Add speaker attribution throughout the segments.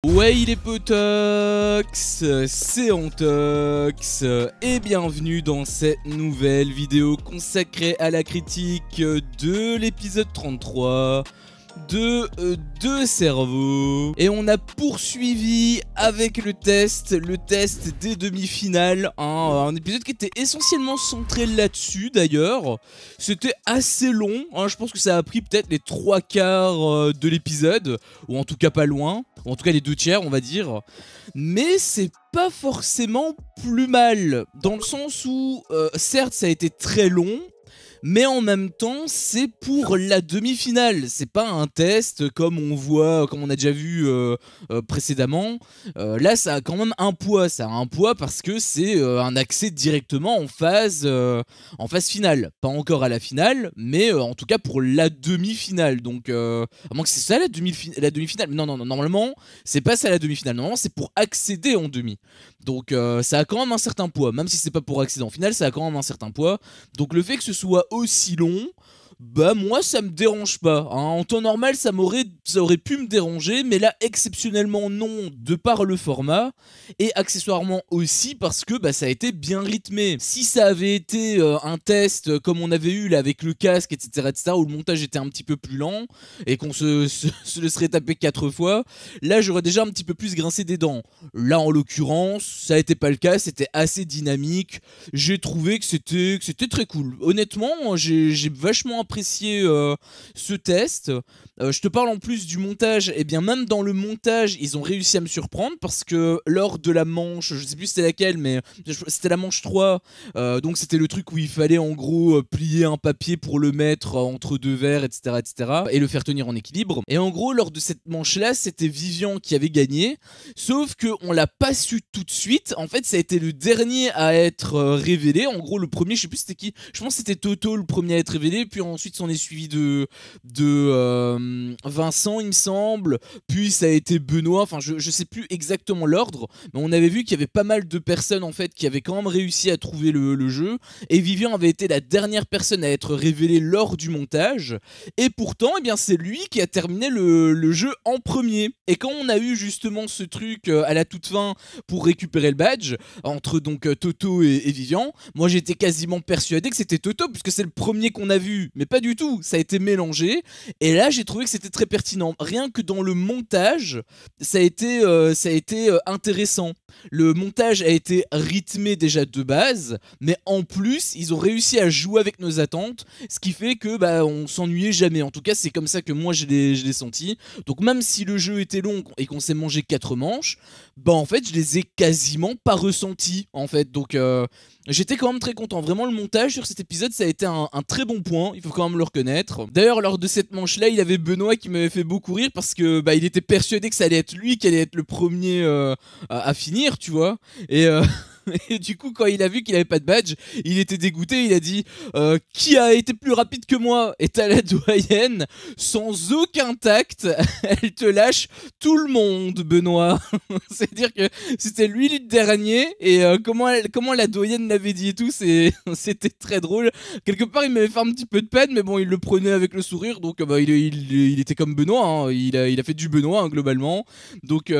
Speaker 1: Ouais, il est potox, c'est Antox, et bienvenue dans cette nouvelle vidéo consacrée à la critique de l'épisode 33 de Deux cerveaux. Et on a poursuivi avec le test des demi-finales, un épisode qui était essentiellement centré là-dessus d'ailleurs. C'était assez long, je pense que ça a pris peut-être les 3/4 de l'épisode, ou en tout cas pas loin, ou en tout cas les 2/3 on va dire. Mais c'est pas forcément plus mal, dans le sens où certes ça a été très long, mais en même temps c'est pour la demi-finale, c'est pas un test comme on a déjà vu précédemment. Là ça a quand même un poids, parce que c'est un accès directement en phase finale, pas encore à la finale, mais en tout cas pour la demi-finale. Donc à moins que c'est ça la demi-finale, non, normalement c'est pas ça la demi-finale, normalement c'est pour accéder en demi. Donc ça a quand même un certain poids, même si c'est pas pour accéder en finale, ça a quand même un certain poids. Donc le fait que ce soit aussi long, bah moi ça me dérange pas, En temps normal ça aurait pu me déranger, mais là exceptionnellement non, de par le format, et accessoirement aussi parce que ça a été bien rythmé. Si ça avait été un test comme on avait eu là avec le casque, etc., où le montage était un petit peu plus lent, et qu'on se le serait tapé 4 fois, là j'aurais déjà un petit peu plus grincé des dents. Là en l'occurrence, ça a été pas le cas, c'était assez dynamique, j'ai trouvé que c'était très cool. Honnêtement, j'ai vachement apprécié ce test. Je te parle en plus du montage, et bien même dans le montage ils ont réussi à me surprendre, parce que lors de la manche, je sais plus c'était laquelle, mais c'était la manche 3, donc c'était le truc où il fallait en gros plier un papier pour le mettre entre deux verres, etc., et le faire tenir en équilibre. Et en gros lors de cette manche là c'était Vivian qui avait gagné, sauf que on l'a pas su tout de suite. En fait ça a été le dernier à être révélé. En gros le premier, je sais plus c'était qui, je pense que c'était Toto le premier à être révélé, puis ensuite s'en est suivi de Vincent il me semble, puis ça a été Benoît, enfin je sais plus exactement l'ordre, mais on avait vu qu'il y avait pas mal de personnes en fait qui avaient quand même réussi à trouver le jeu, et Vivian avait été la dernière personne à être révélée lors du montage, et pourtant eh bien c'est lui qui a terminé le jeu en premier. Et quand on a eu justement ce truc à la toute fin pour récupérer le badge entre donc Toto et Vivian, moi j'étais quasiment persuadé que c'était Toto puisque c'est le premier qu'on a vu, mais pas du tout, ça a été mélangé. Et là j'ai trouvé que c'était très pertinent, rien que dans le montage ça a été intéressant. Le montage a été rythmé déjà de base, mais en plus ils ont réussi à jouer avec nos attentes, ce qui fait que on s'ennuyait jamais. En tout cas c'est comme ça que moi je l'ai senti. Donc même si le jeu était long et qu'on s'est mangé 4 manches, en fait je les ai quasiment pas ressentis en fait. Donc j'étais quand même très content. Vraiment le montage sur cet épisode ça a été un très bon point, il faut quand même le reconnaître. D'ailleurs lors de cette manche là il y avait Benoît qui m'avait fait beaucoup rire, parce que il était persuadé que ça allait être lui qui allait être le premier à finir, tu vois. Et et du coup quand il a vu qu'il avait pas de badge, il était dégoûté, il a dit qui a été plus rapide que moi? Et t'as la doyenne, sans aucun tact, elle te lâche tout le monde, Benoît. C'est à dire que c'était lui le dernier, et comment la doyenne l'avait dit et tout, c'était très drôle. Quelque part il m'avait fait un petit peu de peine, mais bon il le prenait avec le sourire, donc il était comme Benoît, il a fait du Benoît globalement. Donc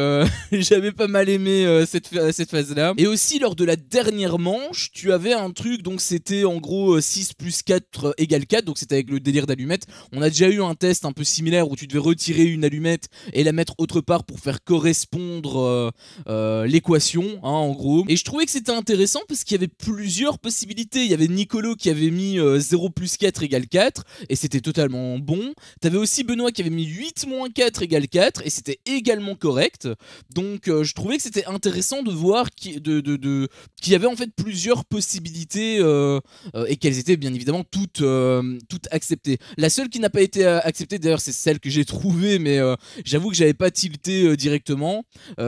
Speaker 1: j'avais pas mal aimé cette phase là. Et aussi lors de la dernière manche tu avais un truc, donc c'était en gros 6 plus 4 égale 4, donc c'était avec le délire d'allumette. On a déjà eu un test un peu similaire où tu devais retirer une allumette et la mettre autre part pour faire correspondre l'équation, en gros. Et je trouvais que c'était intéressant parce qu'il y avait plusieurs possibilités. Il y avait Nicolo qui avait mis 0 plus 4 égale 4 et c'était totalement bon. T'avais aussi Benoît qui avait mis 8 moins 4 égale 4 et c'était également correct. Donc je trouvais que c'était intéressant de voir qu'il y avait en fait plusieurs possibilités et qu'elles étaient bien évidemment toutes acceptées. La seule qui n'a pas été acceptée d'ailleurs c'est celle que j'ai trouvée, mais j'avoue que j'avais pas tilté directement.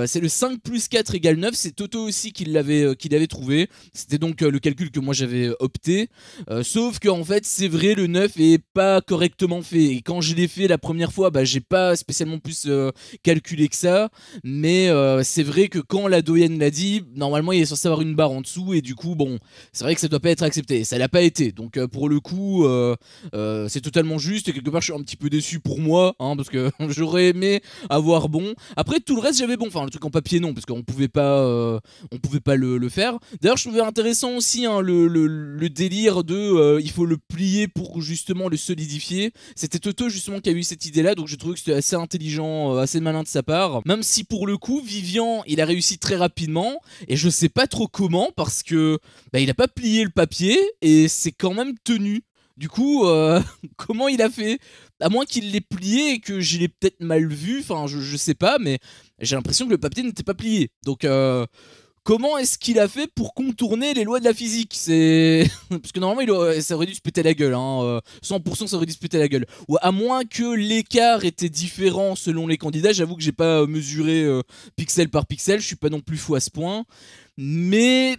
Speaker 1: C'est le 5 plus 4 égale 9, c'est Toto aussi qui l'avait trouvé. C'était donc le calcul que moi j'avais opté. Sauf que en fait c'est vrai, le 9 est pas correctement fait. Et quand je l'ai fait la première fois, j'ai pas spécialement plus calculé que ça. Mais c'est vrai que quand la doyenne l'a dit, normalement il est censé censé avoir une barre en dessous et du coup bon c'est vrai que ça doit pas être accepté, ça l'a pas été, donc pour le coup c'est totalement juste et quelque part je suis un petit peu déçu pour moi hein, parce que j'aurais aimé avoir bon. Après tout le reste j'avais bon, enfin le truc en papier non parce qu'on pouvait pas le faire. D'ailleurs je trouvais intéressant aussi hein, le délire de il faut le plier pour justement le solidifier. C'était Toto justement qui a eu cette idée là, donc je trouvais que c'était assez intelligent, assez malin de sa part, même si pour le coup Vivian il a réussi très rapidement et je sais pas trop comment parce que bah, il a pas plié le papier et c'est quand même tenu. Du coup, comment il a fait? À moins qu'il l'ait plié et que je l'ai peut-être mal vu, enfin je sais pas, mais j'ai l'impression que le papier n'était pas plié. Donc comment est-ce qu'il a fait pour contourner les lois de la physique? C'est parce que normalement ça aurait dû se péter la gueule, hein. 100% ça aurait dû se péter la gueule. Ou à moins que l'écart était différent selon les candidats. J'avoue que j'ai pas mesuré pixel par pixel, je suis pas non plus fou à ce point. Mais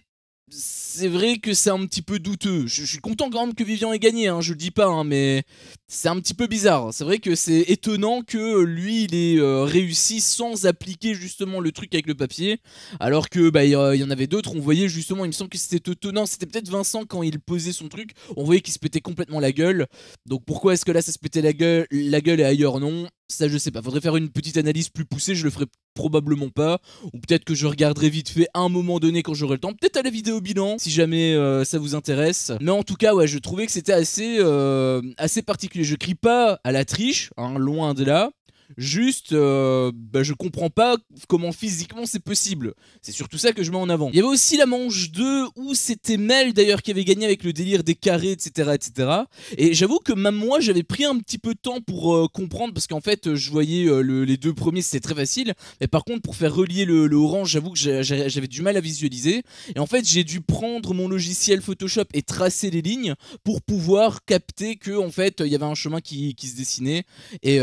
Speaker 1: c'est vrai que c'est un petit peu douteux. Je suis content quand même que Vivian ait gagné, hein, je le dis pas, hein, mais c'est un petit peu bizarre. C'est vrai que c'est étonnant que lui, il ait réussi sans appliquer justement le truc avec le papier, alors que bah, y en avait d'autres, on voyait justement, il me semble que c'était Toto, non, c'était peut-être Vincent quand il posait son truc, on voyait qu'il se pétait complètement la gueule. Donc pourquoi est-ce que là ça se pétait la gueule et ailleurs non? Ça je sais pas, faudrait faire une petite analyse plus poussée, je le ferai probablement pas, ou peut-être que je regarderai vite fait à un moment donné quand j'aurai le temps, peut-être à la vidéo bilan si jamais ça vous intéresse. Mais en tout cas ouais, je trouvais que c'était assez particulier. Je crie pas à la triche, hein, loin de là. Juste, bah, je comprends pas comment physiquement c'est possible. C'est surtout ça que je mets en avant. Il y avait aussi la manche 2 où c'était Mel d'ailleurs qui avait gagné avec le délire des carrés, etc. etc. Et j'avoue que même moi j'avais pris un petit peu de temps pour comprendre parce qu'en fait je voyais les deux premiers c'était très facile. Mais par contre pour faire relier le orange, j'avoue que j'avais du mal à visualiser. Et en fait j'ai dû prendre mon logiciel Photoshop et tracer les lignes pour pouvoir capter que en fait il y avait un chemin qui se dessinait. Et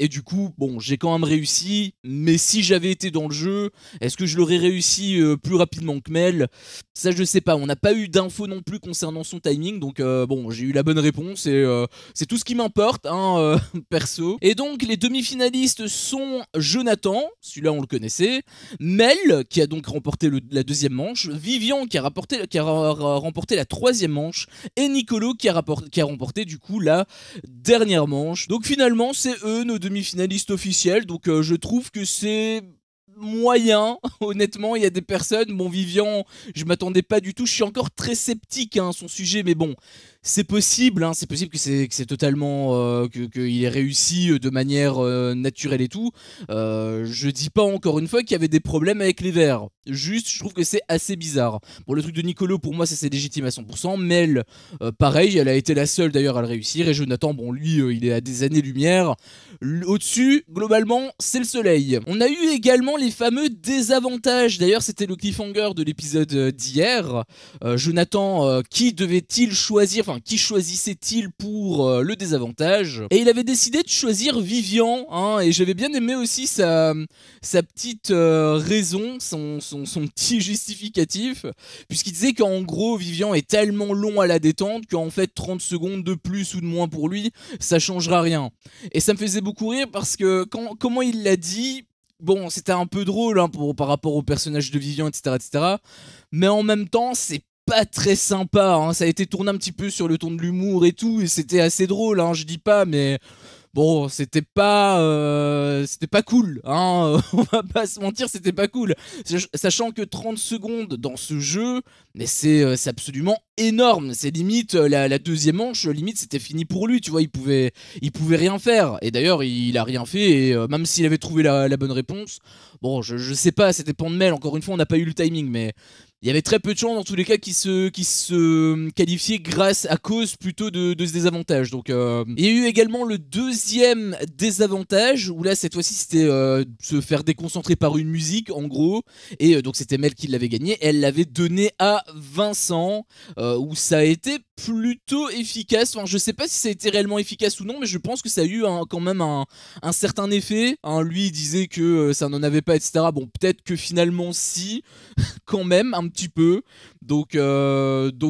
Speaker 1: du coup bon j'ai quand même réussi, mais si j'avais été dans le jeu, est-ce que je l'aurais réussi plus rapidement que Mel? Ça je sais pas, on n'a pas eu d'infos non plus concernant son timing, donc bon j'ai eu la bonne réponse et c'est tout ce qui m'importe hein, perso. Et donc les demi-finalistes sont Jonathan, celui-là on le connaissait, Mel qui a donc remporté la deuxième manche, Vivian qui a remporté la troisième manche et Nicolo qui a remporté du coup la dernière manche. Donc finalement c'est eux nos demi-finalistes officiels, donc je trouve que c'est moyen, honnêtement. Il y a des personnes, bon Vivian je m'attendais pas du tout, je suis encore très sceptique hein, son sujet, mais bon c'est possible, hein, c'est possible que c'est totalement qu'il ait réussi de manière naturelle et tout. Je dis pas encore une fois qu'il y avait des problèmes avec les verts. Juste, je trouve que c'est assez bizarre. Bon, le truc de Nicolo, pour moi, ça c'est légitime à 100%. Mel, pareil, elle a été la seule d'ailleurs à le réussir. Et Jonathan, bon, lui, il est à des années-lumière. Au-dessus, globalement, c'est le soleil. On a eu également les fameux désavantages. D'ailleurs, c'était le cliffhanger de l'épisode d'hier. Jonathan, qui devait-il choisir, enfin, qui choisissait-il pour le désavantage? Et il avait décidé de choisir Vivian, hein, et j'avais bien aimé aussi sa petite raison, son petit justificatif, puisqu'il disait qu'en gros, Vivian est tellement long à la détente qu'en fait 30 secondes de plus ou de moins pour lui, ça changera rien. Et ça me faisait beaucoup rire parce que comment il l'a dit, bon, c'était un peu drôle hein, par rapport au personnage de Vivian, etc., etc. Mais en même temps, c'est pas très sympa, hein. Ça a été tourné un petit peu sur le ton de l'humour et tout, et c'était assez drôle, hein, je dis pas, mais bon, c'était pas cool, hein. On va pas se mentir, c'était pas cool. Sachant que 30 secondes dans ce jeu, mais c'est absolument énorme. C'est limite la deuxième manche, limite c'était fini pour lui, tu vois, il pouvait rien faire. Et d'ailleurs, il a rien fait, et même s'il avait trouvé la bonne réponse, bon, je sais pas, c'était pas de mail, encore une fois, on n'a pas eu le timing, mais il y avait très peu de chances dans tous les cas qui se qualifiaient à cause plutôt de ce désavantage. Donc il y a eu également le deuxième désavantage où là cette fois-ci c'était se faire déconcentrer par une musique en gros, et donc c'était Mel qui l'avait gagné, elle l'avait donné à Vincent où ça a été plutôt efficace. Enfin je sais pas si ça a été réellement efficace ou non, mais je pense que ça a eu quand même un certain effet, hein. Lui il disait que ça n'en avait pas, etc. Bon peut-être que finalement si quand même un petit peu. Donc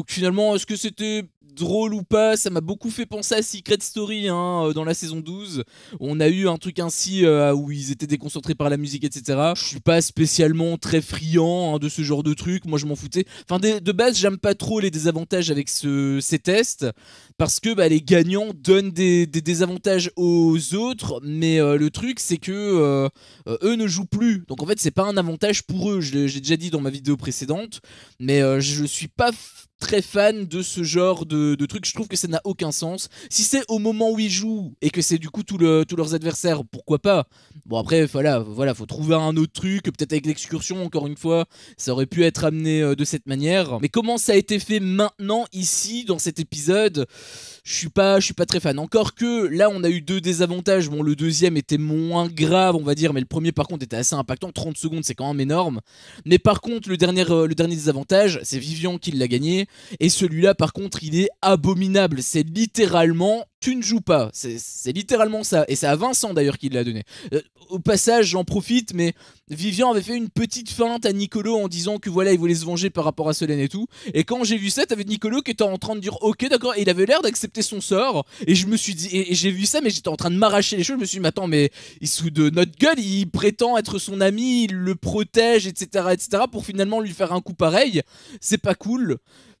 Speaker 1: finalement est-ce que c'était drôle ou pas, ça m'a beaucoup fait penser à Secret Story hein, dans la saison 12. On a eu un truc ainsi où ils étaient déconcentrés par la musique, etc. Je suis pas spécialement très friand hein, de ce genre de truc, moi je m'en foutais. Enfin, de base, j'aime pas trop les désavantages avec ces tests, parce que les gagnants donnent des désavantages aux autres, mais le truc c'est que eux ne jouent plus. Donc en fait, c'est pas un avantage pour eux, j'ai déjà dit dans ma vidéo précédente, mais je suis pas très fan de ce genre de truc. Je trouve que ça n'a aucun sens. Si c'est au moment où ils jouent et que c'est du coup tous leurs adversaires, pourquoi pas. Bon après voilà, faut trouver un autre truc, peut-être avec l'excursion encore une fois, ça aurait pu être amené de cette manière. Mais comment ça a été fait maintenant ici dans cet épisode, je suis pas très fan. Encore que là on a eu 2 désavantages. Bon, le deuxième était moins grave on va dire, mais le premier par contre était assez impactant. 30 secondes c'est quand même énorme. Mais par contre le dernier désavantage, c'est Vivian qui l'a gagné. Et celui-là par contre il est abominable. C'est littéralement tu ne joues pas, c'est littéralement ça. Et c'est à Vincent d'ailleurs qui l'a donné. Au passage j'en profite, mais Vivian avait fait une petite feinte à Nicolo en disant que voilà il voulait se venger par rapport à Solène et tout. Et quand j'ai vu ça, t'avais Nicolo qui était en train de dire ok d'accord, et il avait l'air d'accepter son sort. Et je me suis dit, et j'ai vu ça, mais j'étais en train de m'arracher les cheveux. Je me suis dit mais attends, mais il se fout de notre gueule, il prétend être son ami, il le protège, etc. pour finalement lui faire un coup pareil. C'est pas cool.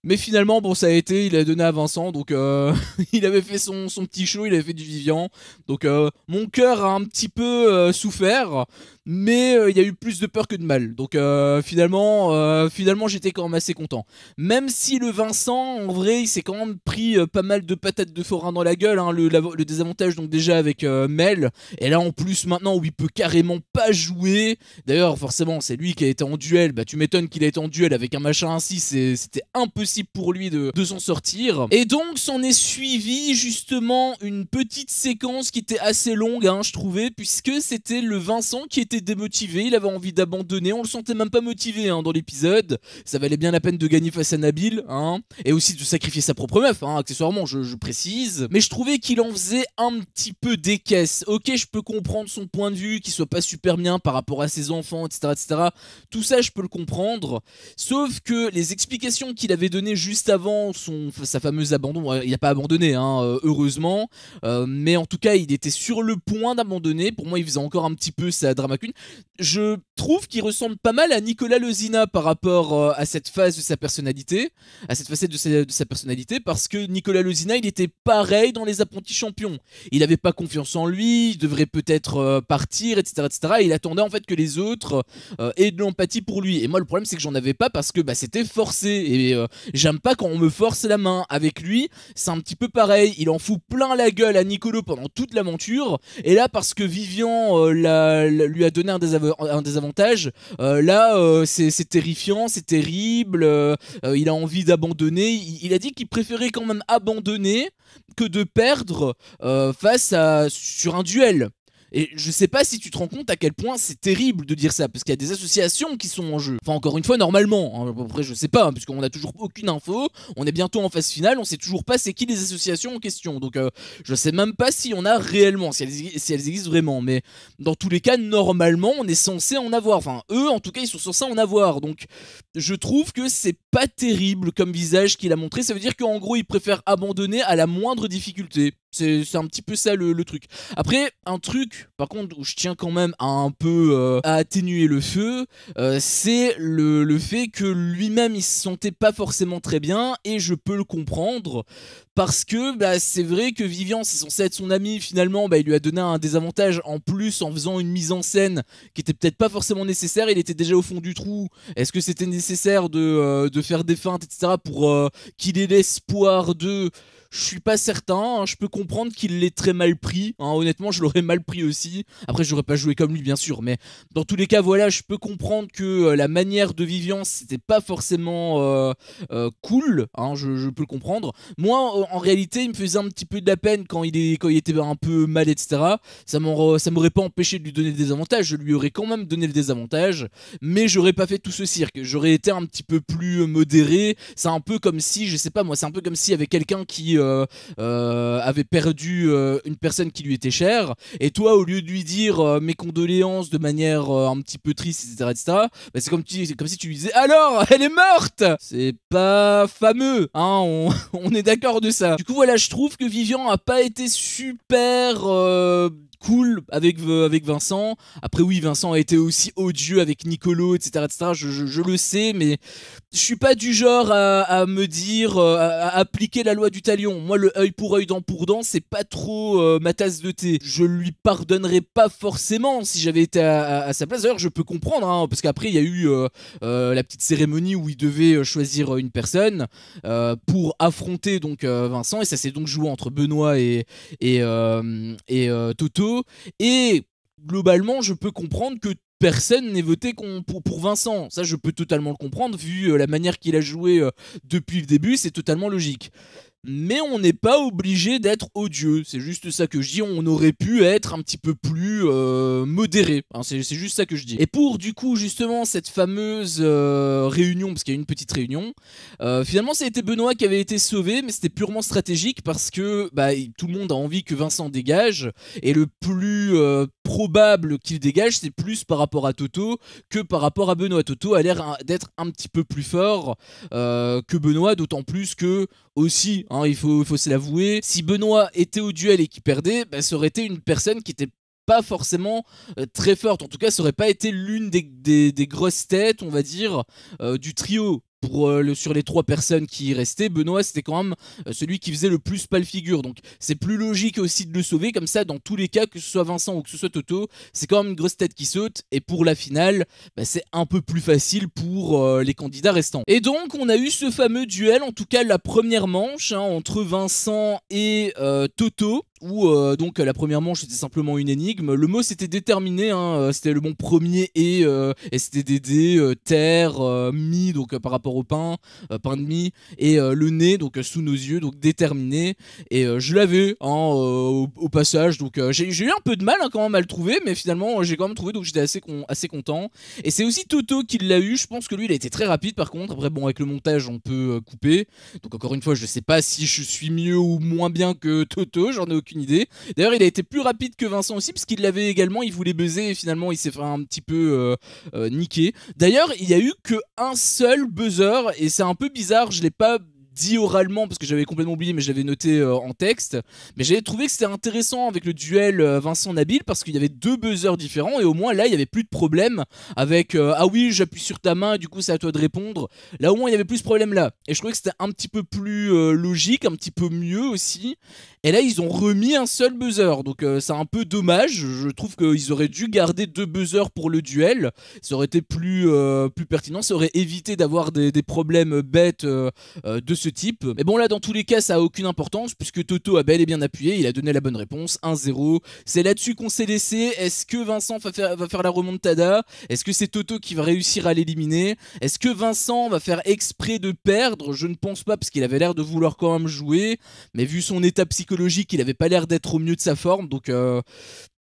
Speaker 1: Mais finalement, bon, ça a été, il a donné à Vincent, donc il avait fait son petit show, il avait fait du Vivian. Donc mon cœur a un petit peu souffert, mais il y a eu plus de peur que de mal. Donc finalement j'étais quand même assez content. Même si le Vincent, en vrai, il s'est quand même pris pas mal de patates de forain dans la gueule. Hein, le désavantage donc déjà avec Mel, et là en plus maintenant où il peut carrément pas jouer. D'ailleurs forcément c'est lui qui a été en duel, bah tu m'étonnes qu'il a été en duel avec un machin ainsi, c'était impossible pour lui de s'en sortir. Et donc s'en est suivi justement une petite séquence qui était assez longue hein, je trouvais, puisque c'était le Vincent qui était démotivé, il avait envie d'abandonner, on le sentait même pas motivé hein, dans l'épisode, ça valait bien la peine de gagner face à Nabil hein, et aussi de sacrifier sa propre meuf hein, accessoirement je précise, mais je trouvais qu'il en faisait un petit peu des caisses. Ok, je peux comprendre son point de vue, qu'il soit pas super bien par rapport à ses enfants, etc. Tout ça je peux le comprendre, sauf que les explications qu'il avait données juste avant sa fameuse abandon, il n'a pas abandonné hein, heureusement, mais en tout cas il était sur le point d'abandonner. Pour moi il faisait encore un petit peu sa drama queen. Je trouve qu'il ressemble pas mal à Nicolas Lezina par rapport à cette phase de sa personnalité, à cette facette de sa personnalité, parce que Nicolas Lezina il était pareil dans les apprentis champions, il avait pas confiance en lui, il devrait peut-être partir, etc. et il attendait en fait que les autres aient de l'empathie pour lui. Et moi le problème c'est que j'en avais pas, parce que c'était forcé, et j'aime pas quand on me force la main. Avec lui c'est un petit peu pareil, il en fout plein la gueule à Nicolo pendant toute l'aventure, et là parce que Vivian lui a donné un désavantage, c'est terrifiant, c'est terrible, il a envie d'abandonner, il a dit qu'il préférait quand même abandonner que de perdre sur un duel. Et je sais pas si tu te rends compte à quel point c'est terrible de dire ça, parce qu'il y a des associations qui sont en jeu. Enfin encore une fois normalement, hein, après je sais pas, hein, puisqu'on a toujours aucune info, on est bientôt en phase finale, on sait toujours pas c'est qui les associations en question. Donc je sais même pas si on a réellement, si elles existent vraiment, mais dans tous les cas normalement on est censé en avoir. Enfin eux en tout cas ils sont censés en avoir, donc je trouve que c'est pas terrible comme visage qu'il a montré. Ça veut dire qu'en gros il préfère abandonner à la moindre difficulté. C'est un petit peu ça le truc. Après, un truc, par contre, où je tiens quand même à un peu à atténuer le feu, c'est le fait que lui-même, il se sentait pas forcément très bien, et je peux le comprendre, parce que c'est vrai que Vivian, c'est censé être son ami, finalement, il lui a donné un désavantage en plus en faisant une mise en scène qui était peut-être pas forcément nécessaire, il était déjà au fond du trou. Est-ce que c'était nécessaire de faire des feintes, etc. pour qu'il ait l'espoir de... Je suis pas certain, hein, je peux comprendre qu'il l'ait très mal pris, hein, honnêtement je l'aurais mal pris aussi. Après j'aurais pas joué comme lui bien sûr, mais dans tous les cas voilà, je peux comprendre que la manière de Vivian c'était pas forcément cool, hein, je peux le comprendre. Moi en réalité il me faisait un petit peu de la peine quand il était un peu mal, etc. Ça m'aurait pas empêché de lui donner des avantages, je lui aurais quand même donné le désavantage, mais j'aurais pas fait tout ce cirque, j'aurais été un petit peu plus modéré. C'est un peu comme si, je sais pas moi, c'est un peu comme si avec quelqu'un qui avait perdu une personne qui lui était chère, et toi, au lieu de lui dire mes condoléances de manière un petit peu triste, etc., bah, c'est comme si tu lui disais alors, elle est morte. C'est pas fameux, hein, on est d'accord de ça. Du coup, voilà, je trouve que Vivian a pas été super cool avec Vincent. Après oui, Vincent a été aussi odieux avec Nicolo, etc., etc. Je le sais, mais je suis pas du genre à me dire, à appliquer la loi du talion. Moi, le œil pour œil, dent pour dent, c'est pas trop ma tasse de thé. Je lui pardonnerais pas forcément si j'avais été à sa place. D'ailleurs, je peux comprendre, hein, parce qu'après, il y a eu la petite cérémonie où il devait choisir une personne pour affronter donc Vincent, et ça s'est donc joué entre Benoît et Toto. Et globalement, je peux comprendre que personne n'ait voté pour Vincent. Ça, je peux totalement le comprendre, vu la manière qu'il a joué depuis le début, c'est totalement logique. Mais on n'est pas obligé d'être odieux, c'est juste ça que je dis, on aurait pu être un petit peu plus modéré, hein, c'est juste ça que je dis. Et pour du coup justement cette fameuse réunion, parce qu'il y a eu une petite réunion, finalement ça a été Benoît qui avait été sauvé, mais c'était purement stratégique parce que bah, tout le monde a envie que Vincent dégage, et le plus probable qu'il dégage, c'est plus par rapport à Toto que par rapport à Benoît. Toto a l'air d'être un petit peu plus fort que Benoît, d'autant plus que aussi, hein, il faut se l'avouer, si Benoît était au duel et qu'il perdait, bah, ça aurait été une personne qui était pas forcément très forte. En tout cas, ça aurait pas été l'une des grosses têtes, on va dire, du trio. Sur les 3 personnes qui restaient, Benoît c'était quand même celui qui faisait le plus pâle figure, donc c'est plus logique aussi de le sauver. Comme ça, dans tous les cas, que ce soit Vincent ou que ce soit Toto, c'est quand même une grosse tête qui saute, et pour la finale, bah, c'est un peu plus facile pour les candidats restants. Et donc on a eu ce fameux duel, en tout cas la première manche, hein, entre Vincent et Toto, où donc la première manche c'était simplement une énigme. Le mot c'était déterminé, hein, c'était le bon premier, et c'était des dés, terre, mi, donc par rapport au pain, pain de mie, et le nez, donc sous nos yeux, donc déterminé. Et je l'avais, hein, au passage, donc j'ai eu un peu de mal, hein, quand même à le trouver, mais finalement j'ai quand même trouvé, donc j'étais assez content. Et c'est aussi Toto qui l'a eu, je pense que lui il a été très rapide par contre. Après bon, avec le montage on peut couper, donc encore une fois je sais pas si je suis mieux ou moins bien que Toto, j'en ai aucune idée. D'ailleurs il a été plus rapide que Vincent aussi, parce qu'il l'avait également, il voulait buzzer et finalement il s'est fait un petit peu niquer. D'ailleurs il y a eu que un seul buzzer, et c'est un peu bizarre, je l'ai pas dit oralement parce que j'avais complètement oublié, mais je l'avais noté en texte. Mais j'avais trouvé que c'était intéressant avec le duel Vincent-Nabil, parce qu'il y avait 2 buzzers différents, et au moins là il y avait plus de problème avec ah oui j'appuie sur ta main et du coup c'est à toi de répondre. Là au moins il y avait plus ce problème là, et je trouvais que c'était un petit peu plus logique, un petit peu mieux aussi. Et là ils ont remis un seul buzzer, donc c'est un peu dommage. Je trouve qu'ils auraient dû garder 2 buzzers pour le duel, ça aurait été plus pertinent, ça aurait évité d'avoir des problèmes bêtes de ce type. Mais bon là dans tous les cas ça a aucune importance, puisque Toto a bel et bien appuyé, il a donné la bonne réponse, 1-0. C'est là-dessus qu'on s'est laissé. Est-ce que Vincent va faire la remontada? Est-ce que c'est Toto qui va réussir à l'éliminer? Est-ce que Vincent va faire exprès de perdre? Je ne pense pas, parce qu'il avait l'air de vouloir quand même jouer, mais vu son état psychologique il avait pas l'air d'être au mieux de sa forme, donc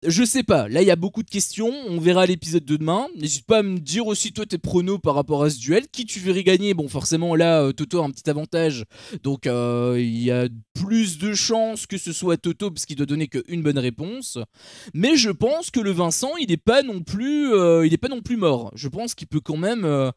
Speaker 1: je sais pas, là il y a beaucoup de questions, on verra l'épisode de demain. N'hésite pas à me dire aussi toi tes pronos par rapport à ce duel, qui tu verrais gagner. Bon forcément là Toto a un petit avantage, donc il y a plus de chances que ce soit Toto, parce qu'il doit donner qu'une bonne réponse. Mais je pense que le Vincent il est pas non plus mort, je pense qu'il peut quand même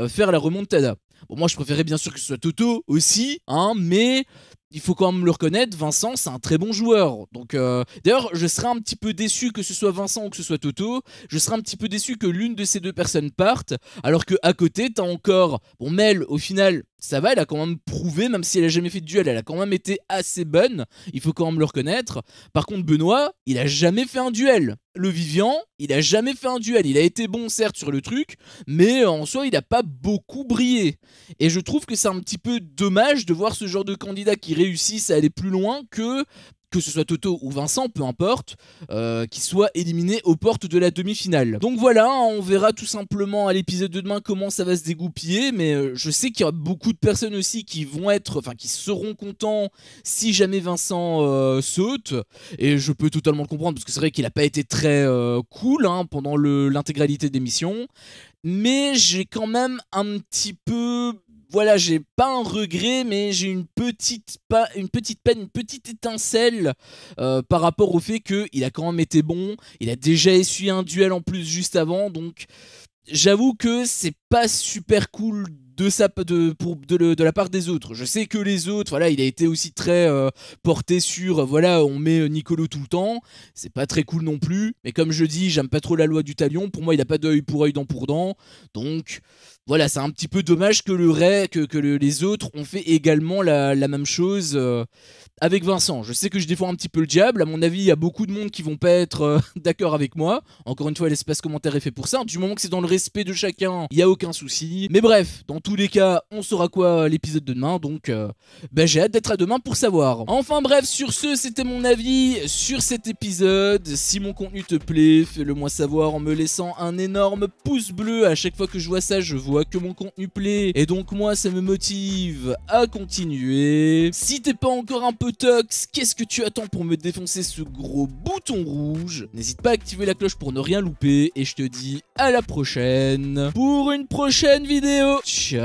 Speaker 1: faire la remontada. Bon moi je préférais bien sûr que ce soit Toto aussi, hein, mais il faut quand même le reconnaître, Vincent c'est un très bon joueur. Donc d'ailleurs je serais un petit peu déçu que ce soit Vincent ou que ce soit Toto. Je serais un petit peu déçu que l'une de ces 2 personnes parte, alors que à côté t'as encore bon Mel. Au final ça va, elle a quand même prouvé, même si elle a jamais fait de duel, elle a quand même été assez bonne, il faut quand même le reconnaître. Par contre Benoît, il a jamais fait un duel. Le Vivian, il a jamais fait un duel. Il a été bon certes sur le truc, mais en soi il a pas beaucoup brillé. Et je trouve que c'est un petit peu dommage de voir ce genre de candidat qui réussissent à aller plus loin que ce soit Toto ou Vincent, peu importe, qui soit éliminé aux portes de la demi-finale. Donc voilà, on verra tout simplement à l'épisode de demain comment ça va se dégoupiller, mais je sais qu'il y a beaucoup de personnes aussi qui qui seront contents si jamais Vincent saute, et je peux totalement le comprendre, parce que c'est vrai qu'il a pas été très cool, hein, pendant l'intégralité de l'émission, mais j'ai quand même un petit peu voilà, j'ai pas un regret, mais j'ai une petite peine, une petite étincelle par rapport au fait qu'il a quand même été bon. Il a déjà essuyé un duel en plus juste avant, donc j'avoue que c'est pas super cool de la part des autres. Je sais que les autres, voilà, il a été aussi très porté sur, voilà, on met Nicolo tout le temps. C'est pas très cool non plus. Mais comme je dis, j'aime pas trop la loi du talion. Pour moi, il a pas d'œil pour œil, dent pour dent. Donc voilà, c'est un petit peu dommage que les autres ont fait également la même chose avec Vincent. Je sais que je défends un petit peu le diable. À mon avis, il y a beaucoup de monde qui vont pas être d'accord avec moi. Encore une fois, l'espace commentaire est fait pour ça. Du moment que c'est dans le respect de chacun, il y a aucun souci. Mais bref, dans tous les cas, on saura quoi l'épisode de demain. Donc, j'ai hâte d'être à demain pour savoir. Enfin bref, sur ce, c'était mon avis sur cet épisode. Si mon contenu te plaît, fais-le moi savoir en me laissant un énorme pouce bleu. À chaque fois que je vois ça, je vois que mon contenu plaît. Et donc moi, ça me motive à continuer. Si t'es pas encore un peu tox, qu'est-ce que tu attends pour me défoncer ce gros bouton rouge? N'hésite pas à activer la cloche pour ne rien louper. Et je te dis à la prochaine pour une prochaine vidéo. Ciao.